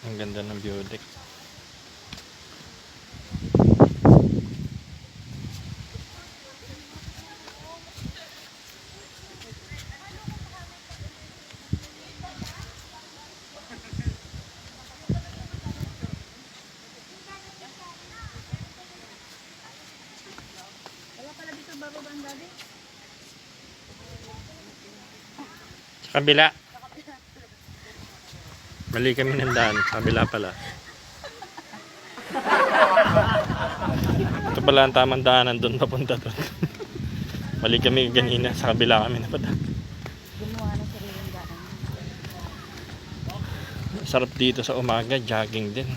Ang ganda ng view deck. Wala pala dito bababang gabi. Sa kabila. Mali kami ng daan. Sa kabila pala. Ito pala ang tamang daanan doon papunta doon. Mali kami ganina. Sa kabila kami napadaan. Gumawa ng sariling daan. Sarap dito sa umaga. Jogging din.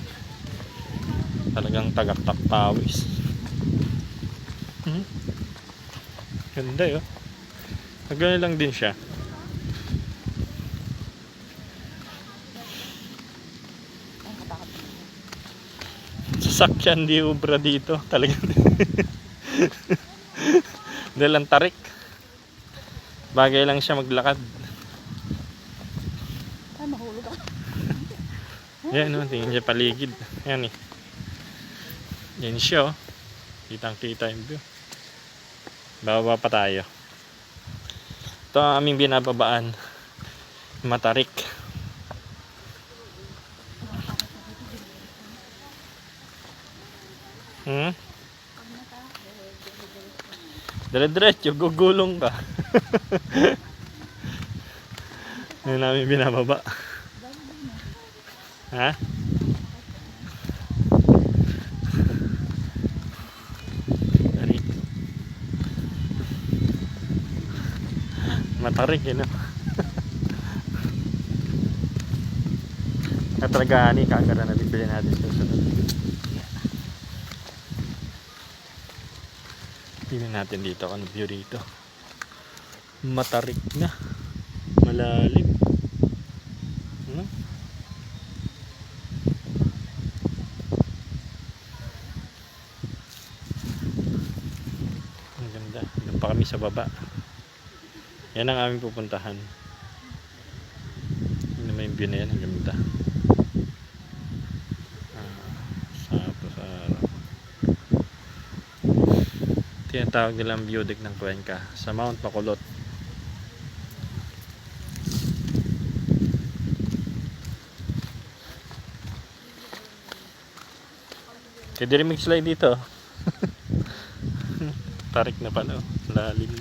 Talagang tagaktak pawis. Ganda yun. Gano'n lang din siya. Sasakyan di ubra dito. Talagang dahil ang tarik. Bagay lang siya maglakad. Ay, mahulog ako. Yan o, tingin siya paligid. Yan eh. Yan siya o. Kitang kita yung view. Bababa pa tayo. Ito ang aming binababaan. Matarik. Dire-diretso, gugulong ka. Yan namin binababa. Ha? Tarik. Matarik yun. Natragaan ni kagara na bibili natin sa sunod. Tingnan natin dito ano view dito. Matarik na. Malalim. Ang ganda. Doon pa kami sa baba. Yan ang aming pupuntahan. Ano may view na yan. Ang ganda. Sa tinatawag nilang view deck ng Cuenca sa Mount Bacolod. Pwede rin mag-slide dito. Tarik na pala. Lalim.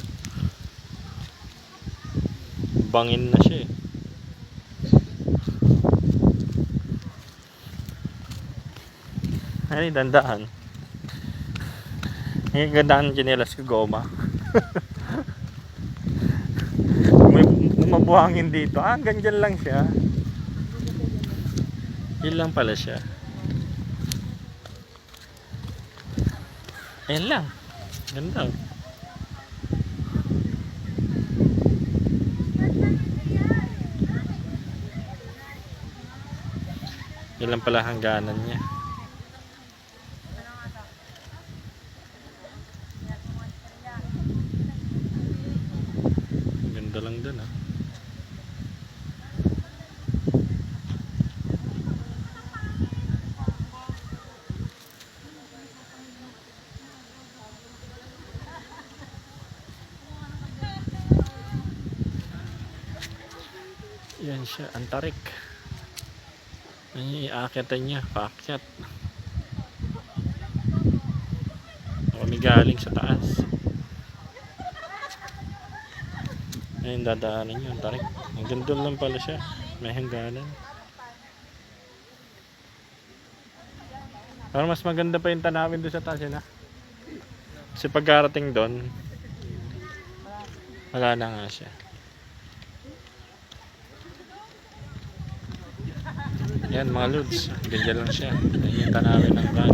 Bangin na siya eh. Ay, dandahan. Ang gandaan ng chinelas ko goma. May mabuhangin dito. Hanggang dyan lang siya. Yun lang pala siya. Ayan lang. Ganda. Yun lang pala hangganan niya. Ganda lang dun ah. Yan siya, antarik. Ay, aakyatan niya, paakyat. Kami galing sa taas. Ayun, dadaanan niyo, antarik. Hanggang doon lang pala siya. May hangganan. Pero mas maganda pa yung tanawin doon sa taas yun ha. Kasi pagkarating doon, wala na nga siya. Yan mga lods, ganyan lang siya. Yan yung tanawin ng van.